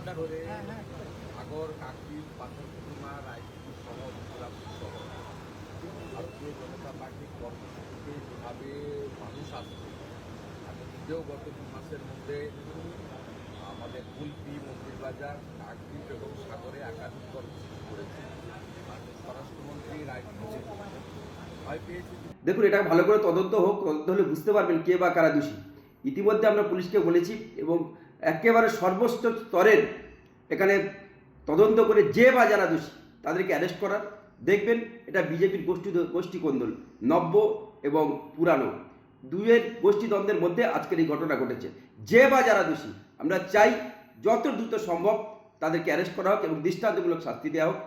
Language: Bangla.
সাগর, কাকদ্বীপ, পাথরঘাটা, রায়পুর সহ দুর্গাপুর সহ ভারতীয় জনতা পার্টির কর্মসূচিতে যেভাবে মানুষ আসছে, আমি নিজেও গত 2 মাসের মধ্যে আমাদের কুলপি, মন্দিরবাজার, কাকদ্বীপ এবং সাগরে একাধিক কর্মসূচি করেছি। মাননীয় স্বরাষ্ট্রমন্ত্রী রায়পুরে ভয় পেয়েছি। দেখুন, এটা ভালো করে তদন্ত হোক, তদন্ত হলে বুঝতে পারবেন কে বা কারা দোষী। ইতিমধ্যে আমরা পুলিশকে বলেছি এবং একেবারে সর্বোচ্চ স্তরের এখানে তদন্ত করে যে বা যারা দোষী তাদেরকে অ্যারেস্ট করার। দেখবেন এটা বিজেপির গোষ্ঠী কোন্দল, নব্য এবং পুরানো দুয়ের গোষ্ঠীদ্বন্দ্বের মধ্যে আজকের এই ঘটনা ঘটেছে। যে বা যারা দোষী আমরা চাই যত দ্রুত সম্ভব তাদেরকে অ্যারেস্ট করা হোক এবং দৃষ্টান্তমূলক শাস্তি দেওয়া হোক।